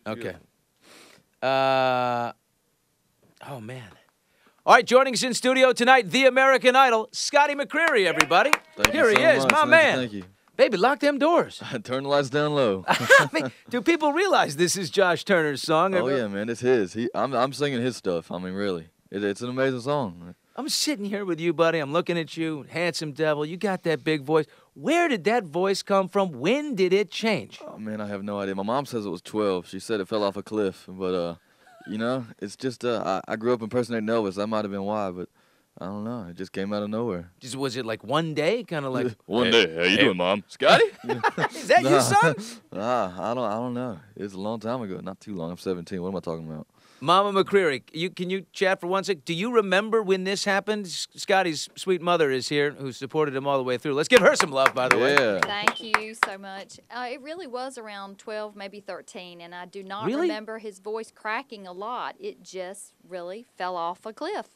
Okay. Oh, man. All right, joining us in studio tonight, the American Idol, Scotty McCreery, everybody. Here he is, much. my man. Thank you. Baby, lock them doors. Turn the lights down low. I mean, do people realize this is Josh Turner's song? Oh, yeah, man, it's his. I'm singing his stuff. I mean, really. It's an amazing song. I'm sitting here with you, buddy. I'm looking at you, handsome devil. You got that big voice. Where did that voice come from? When did it change? Oh, man, I have no idea. My mom says it was 12. She said it fell off a cliff. But, you know, it's just I grew up impersonating Elvis. That might have been why, but I don't know. It just came out of nowhere. Just was it like one day, kind of like one day? How you doing, Mom? Scotty? Is that your son? I don't know. It was a long time ago. Not too long. I'm 17. What am I talking about? Mama McCreery, can you chat for 1 sec? Do you remember when this happened? Scotty's sweet mother is here, who supported him all the way through. Let's give her some love, by the way. Yeah. Thank you so much. It really was around 12, maybe 13, and I do not remember his voice cracking a lot. It just really fell off a cliff.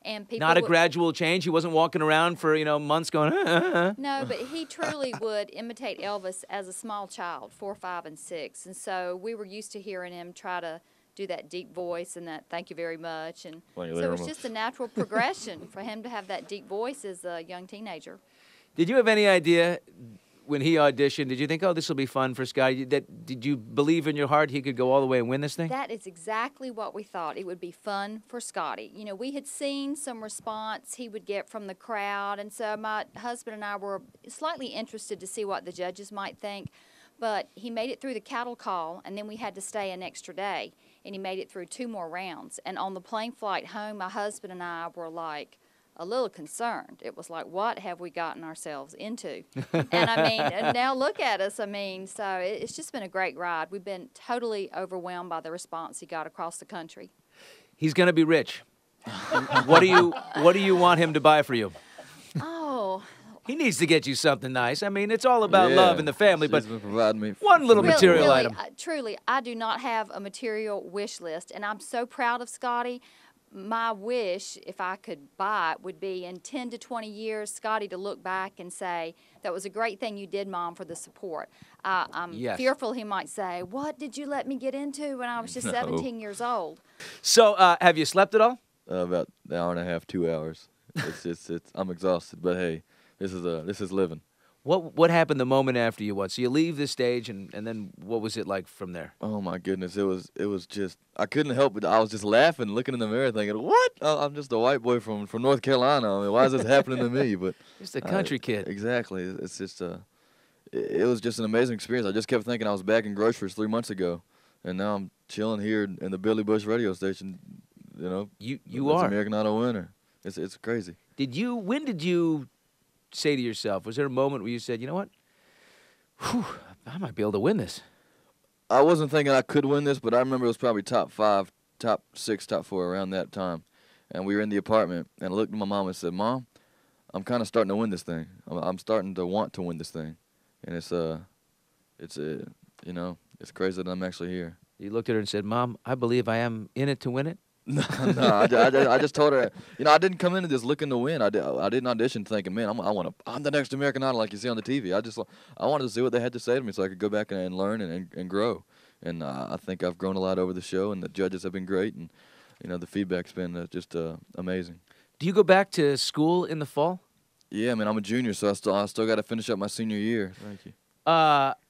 And people Not a gradual change? He wasn't walking around for, months going, No, but he truly would imitate Elvis as a small child, 4, 5, and 6. And so we were used to hearing him try to do that deep voice and that thank you very much. And so it was just a natural progression for him to have that deep voice as a young teenager. Did you have any idea when he auditioned, did you think, oh, this will be fun for Scotty? Did you believe in your heart he could go all the way and win this thing? That is exactly what we thought. It would be fun for Scotty. You know, we had seen some response he would get from the crowd, and so my husband and I were slightly interested to see what the judges might think. But he made it through the cattle call, and then we had to stay an extra day, and he made it through 2 more rounds. And on the plane flight home, my husband and I were like a little concerned. It was like, what have we gotten ourselves into? And I mean, and now look at us. I mean, so it's just been a great ride. We've been totally overwhelmed by the response he got across the country. He's going to be rich. What do you want him to buy for you? Oh. He needs to get you something nice. I mean, it's all about love and the family, but been providing me one little material really, item. Truly, I do not have a material wish list, and I'm so proud of Scotty. My wish, if I could buy it, would be in 10 to 20 years, Scotty to look back and say, that was a great thing you did, Mom, for the support. I'm fearful he might say, what did you let me get into when I was just 17 years old? So, have you slept at all? About an hour and a half, 2 hours. I'm exhausted, but hey. This is living. What happened the moment after you won? So you leave the stage, and then what was it like from there? Oh my goodness, it was just I couldn't help it. I was just laughing, looking in the mirror, thinking, "What? I'm just a white boy from North Carolina. I mean, why is this happening to me?" But just a country kid. Exactly. It's just it was just an amazing experience. I just kept thinking I was back in groceries 3 months ago, and now I'm chilling here in the Billy Bush radio station. You know, you are American Idol winner. It's crazy. When did you say to yourself, was there a moment where you said, you know what, whew, I might be able to win this? I wasn't thinking I could win this, but I remember it was probably top 5, top 6, top 4 around that time. And we were in the apartment, and I looked at my mom and said, Mom, I'm kind of starting to win this thing. I'm starting to want to win this thing. And it's crazy that I'm actually here. You looked at her and said, Mom, I believe I am in it to win it? No, I just told her, I didn't come into this looking to win. I didn't audition thinking, man, I'm the next American Idol like you see on the TV. I wanted to see what they had to say to me so I could go back and learn and grow. And I think I've grown a lot over the show, and the judges have been great, and the feedback's been just amazing. Do you go back to school in the fall? Yeah, man, I'm a junior, so I still got to finish up my senior year. Thank you.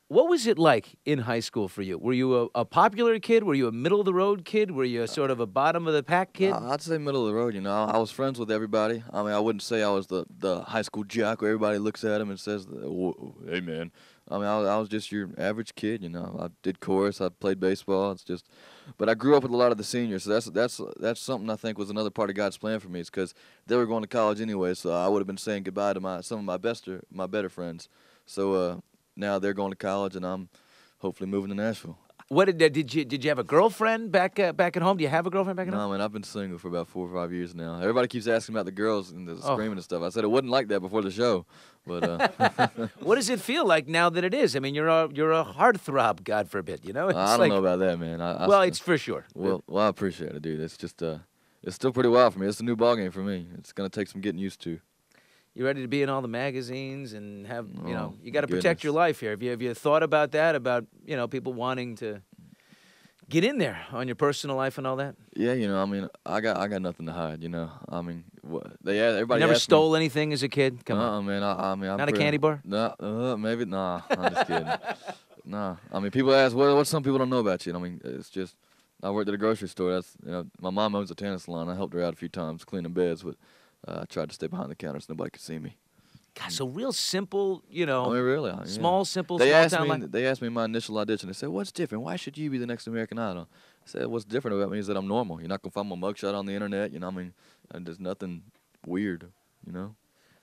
What was it like in high school for you? Were you a popular kid? Were you a middle-of-the-road kid? Were you sort of a bottom-of-the-pack kid? I'd say middle of the road, I was friends with everybody. I mean, I wouldn't say I was the high school jock where everybody looks at him and says, hey, man. I mean, I was just your average kid, I did chorus, I played baseball. But I grew up with a lot of the seniors, so that's something I think was another part of God's plan for me. It's because they were going to college anyway, so I would have been saying goodbye to some of my better friends. So now they're going to college, and I'm hopefully moving to Nashville. What did you have a girlfriend back at home? Do you have a girlfriend back at home? No, man, I've been single for about 4 or 5 years now. Everybody keeps asking about the girls and the screaming and stuff. I said it wasn't like that before the show, but what does it feel like now that it is? I mean, you're a heartthrob, God forbid, I don't know about that, man. Well, it's for sure. Well, I appreciate it, dude. It's just it's still pretty wild for me. It's a new ballgame for me. It's gonna take some getting used to. You ready to be in all the magazines and have, you know, Oh, you got to my protect your goodness. life here. Have you thought about that? About, you know, people wanting to get in there on your personal life and all that? Yeah, you know, I mean, I got nothing to hide. You know, I mean, You everybody never asks me. stole anything as a kid? Come on. Man, I mean, I'm Not a pretty, candy bar? No, maybe nah. I'm just kidding. Nah, I mean, people ask what some people don't know about you. And I mean, it's just I worked at a grocery store. That's my mom owns a tanning salon. I helped her out a few times cleaning beds, but I tried to stay behind the counter so nobody could see me. God, so real simple, you I know, mean, really, yeah. small, simple, They small asked town me. life. They asked me in my initial audition. They said, "What's different? Why should you be the next American Idol?" I said, "What's different about me is that I'm normal. You're not gonna find my mugshot on the internet. You know, I mean, there's nothing weird. You know."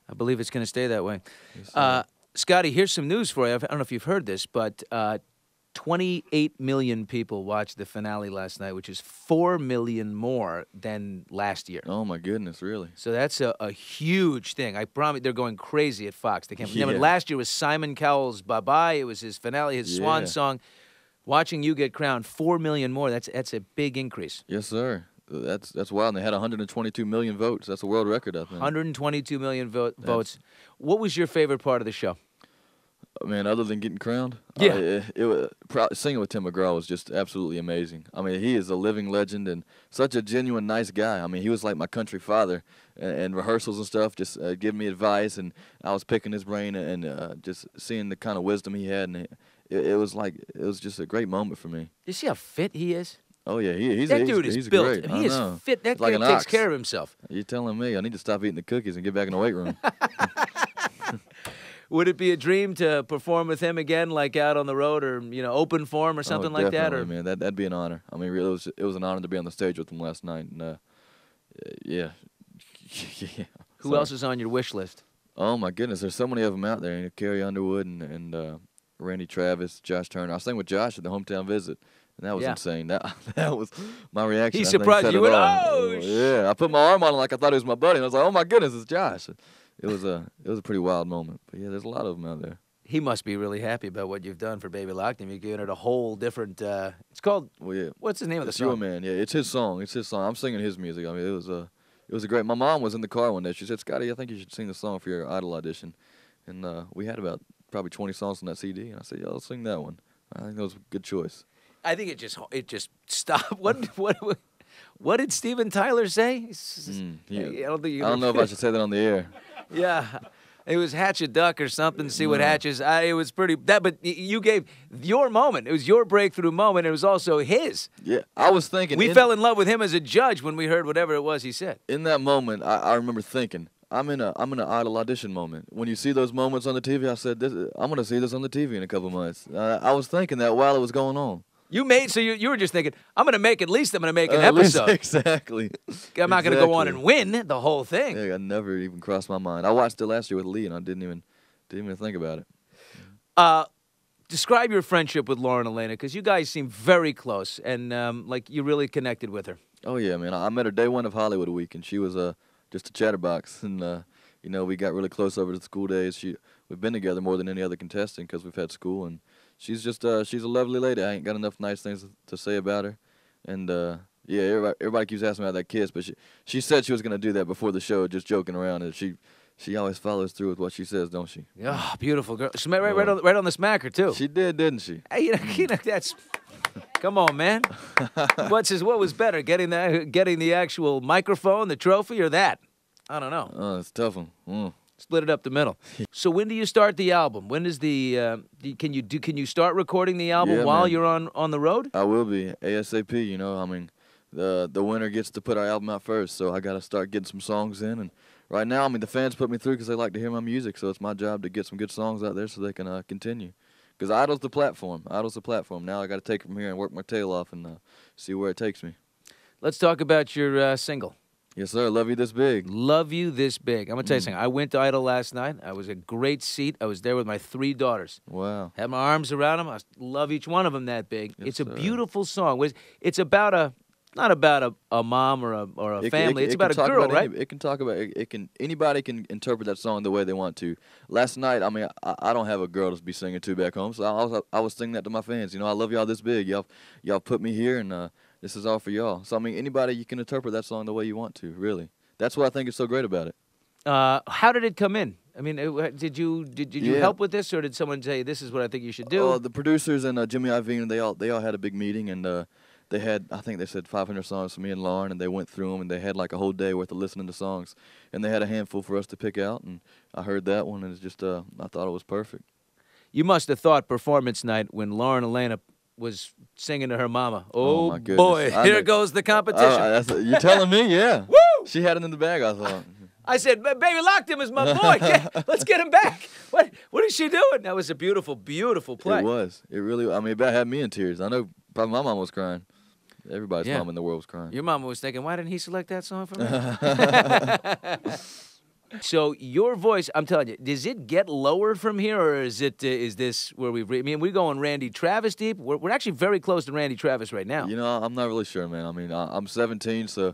I believe it's going to stay that way. Yes, sir. Scotty, here's some news for you. I don't know if you've heard this, but 28 million people watched the finale last night, which is 4 million more than last year. Oh my goodness, really? So that's a huge thing. I promise they're going crazy at Fox. They can't. Yeah. Last year was Simon Cowell's Bye Bye. It was his finale, his swan Yeah. song. Watching you get crowned, 4 million more. That's a big increase. Yes, sir. That's wild. And they had 122 million votes. That's a world record, I think. 122 million votes. What was your favorite part of the show? Man, other than getting crowned, Yeah. it was singing with Tim McGraw was just absolutely amazing. I mean, he is a living legend and such a genuine nice guy. I mean, he was like my country father, and rehearsals and stuff, just giving me advice, and I was picking his brain and just seeing the kind of wisdom he had, and it was just a great moment for me. You see how fit he is? Oh yeah, he's That dude he's is built. great. He I is know. fit. That Like guy an takes ox. care of himself. You're telling me I need to stop eating the cookies and get back in the weight room. Would it be a dream to perform with him again, like out on the road or, you know, open form or something like that? Or Man, that'd be an honor. I mean, really, it was an honor to be on the stage with him last night. And yeah, yeah. who Sorry. else is on your wish list? Oh my goodness, there's so many of them out there. You know, Carrie Underwood and Randy Travis, Josh Turner. I sang with Josh at the hometown visit, and that was Yeah. insane. That was my reaction. He I think, surprised said you. it Went, all. "Oh, Yeah, I put my arm on him like I thought he was my buddy, and I was like, "Oh my goodness, it's Josh." It was a pretty wild moment. But yeah, there's a lot of them out there. He must be really happy about what you've done for Baby Locked Him. You've given it a whole different. It's called. Well, yeah. What's the name of the It's Your song? Man. Yeah, it's his song. It's his song. I'm singing his music. I mean, it was a great. My mom was in the car one day. She said, "Scotty, I think you should sing the song for your Idol audition." And we had about probably 20 songs on that CD. And I said, "Yeah, I'll sing that one." I think that was a good choice. I think it just stopped. What did Steven Tyler say? Yeah. I don't think you. I don't know if I should say that on the air. Yeah. It was hatch a duck or something, see what hatches. It was pretty, but you gave your moment. It was your breakthrough moment. It was also his. Yeah, I was thinking. We fell in love with him as a judge when we heard whatever it was he said. In that moment, I remember thinking, I'm in an Idol audition moment. When you see those moments on the TV, I said, I'm gonna see this on the TV in a couple months. I was thinking that while it was going on. You were just thinking, I'm going to make at least an At least- episode. exactly. I'm not going to go on Exactly. and win the whole thing. Yeah, I never even crossed my mind. I watched it last year with Lee, and I didn't even think about it. Describe your friendship with Lauren Elena, because you guys seem very close and like you really connected with her. Oh yeah, man. I met her day one of Hollywood Week, and she was just a chatterbox, and you know, we got really close over the school days. We've been together more than any other contestant because we've had school, and she's just she's a lovely lady. I ain't got enough nice things to say about her, and yeah, everybody keeps asking about that kiss, but she said she was gonna do that before the show, just joking around, and she always follows through with what she says, don't she? Oh, beautiful girl. She met right on the smacker too. She did, didn't she? Hey, you know that's. Come on, man. What was better, getting the actual microphone, the trophy, or that? I don't know. Oh, it's a tough one. Split it up the middle. So when do you start the album? When is can you start recording the album Yeah, while man. you're on the road? I will be ASAP. You know, I mean, the winner gets to put our album out first, so I got to start getting some songs in. And right now, I mean, the fans put me through because they like to hear my music, so it's my job to get some good songs out there so they can continue. Because Idol's the platform. Idol's the platform. Now I got to take it from here and work my tail off and see where it takes me. Let's talk about your single. Yes, sir. Love You This Big. Love You This Big. I'm going to tell you something. I went to Idol last night. I was a great seat. I was there with my 3 daughters. Wow. Had my arms around them. I love each one of them that big. Yes, It's a sir. beautiful song. It's about not about a mom or a family. It's about a can talk girl, about right? It can talk about anybody can interpret that song the way they want to. Last night, I mean, I don't have a girl to be singing to back home, so I was singing that to my fans. You know, I love y'all this big. Y'all put me here, and this is all for y'all. So I mean, anybody, you can interpret that song the way you want to. Really, that's what I think is so great about it. How did it come in? I mean, did you Yeah. help with this, or did someone say this is what I think you should do? The producers and Jimmy Iovine, they all had a big meeting, and they had, I think they said 500 songs for me and Lauren, and they went through them, and they had like a whole day worth of listening to songs, and they had a handful for us to pick out, and I heard that one, and it's just I thought it was perfect. You must have thought performance night when Lauren Elena was singing to her mama. Oh, my goodness. boy, I here know- goes the competition. You're telling me, yeah. Woo! She had it in the bag, I thought. I said, Baby Locked is my boy. Let's get him back. What is she doing? That was a beautiful, beautiful play. It was. It really. I mean, it had me in tears. I know. Probably my mom was crying. Everybody's Yeah. mom in the world was crying. Your mama was thinking, why didn't he select that song for me? So your voice, I'm telling you, does it get lower from here, or is this where we've? I mean, we're going Randy Travis deep. We're actually very close to Randy Travis right now. You know, I'm not really sure, man. I mean, I'm 17, so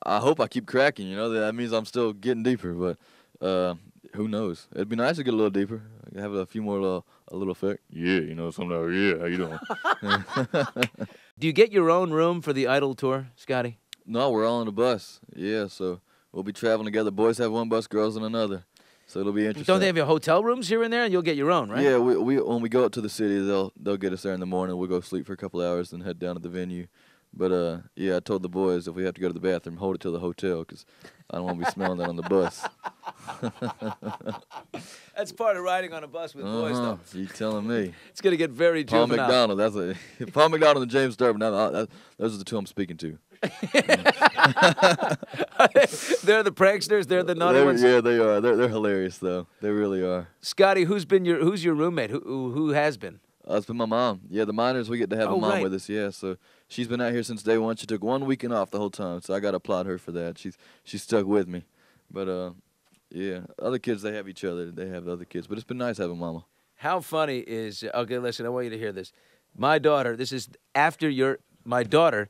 I hope I keep cracking. You know, that means I'm still getting deeper. But who knows? It'd be nice to get a little deeper. Have a few more a little effect. Yeah, you know, something like, yeah, how you doing? Do you get your own room for the Idol tour, Scotty? No, we're all on the bus. Yeah, so we'll be traveling together. Boys have one bus, girls in another. So it'll be interesting. Don't they have your hotel rooms here and there? You'll get your own, right? Yeah, we when we go up to the city, they'll get us there in the morning. We'll go sleep for a couple hours and head down to the venue. But yeah, I told the boys if we have to go to the bathroom, hold it to the hotel because I don't want to be smelling that on the bus. That's part of riding on a bus with boys, though. You telling me? It's going to get very Paul juvenile. McDonald. Paul McDonald and James Durbin. Those are the two I'm speaking to. They're the pranksters. They're the naughty ones. Yeah, they are. They're hilarious though. They really are. Scotty, who's your roommate? Who has been? It's been my mom. Yeah, the minors, we get to have a mom right. with us. Yeah, so she's been out here since day one. She took 1 weekend off the whole time, so I got to applaud her for that. She's stuck with me. But yeah, other kids, they have each other. They have other kids, but it's been nice having mama. How funny is? Okay, listen. I want you to hear this. My daughter. This is after my daughter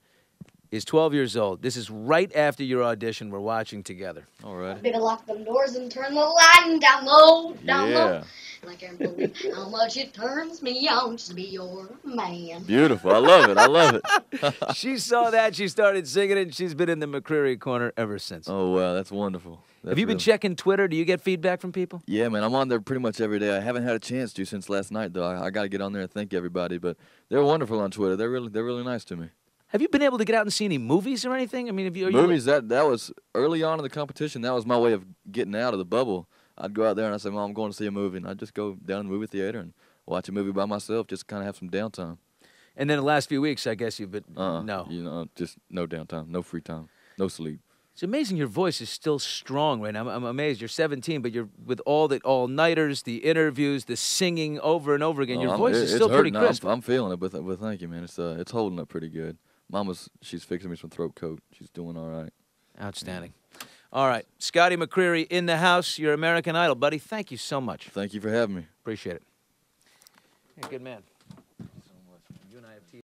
is 12 years old. This is right after your audition. We're watching together. All right. Better lock them doors and turn the lighting down low, down Yeah. low. I can't believe how much it turns me on just to be your man. Beautiful. I love it. I love it. She saw that. She started singing it, and she's been in the McCreery corner ever since. Oh, wow. That's wonderful. Have you been checking Twitter? Do you get feedback from people? Yeah, man. I'm on there pretty much every day. I haven't had a chance to since last night, though. I got to get on there and thank everybody. But they're wonderful on Twitter. They're really nice to me. Have you been able to get out and see any movies or anything? I mean, are you Movies, that was early on in the competition. That was my way of getting out of the bubble. I'd go out there and I'd say, Mom, I'm going to see a movie. And I'd just go down to the movie theater and watch a movie by myself, just kind of have some downtime. And then the last few weeks, I guess you've been no. You know, just no downtime, no free time, no sleep. It's amazing your voice is still strong right now. I'm amazed. You're 17, but you're with all the all-nighters, the interviews, the singing over and over again. Your voice is still pretty crisp. I'm feeling it, but thank you, man. It's holding up pretty good. She's fixing me some throat coat. She's doing all right. Outstanding. All right. Scotty McCreery in the house, your American Idol, buddy. Thank you so much. Thank you for having me. Appreciate it. You're a good man. You and I have TV.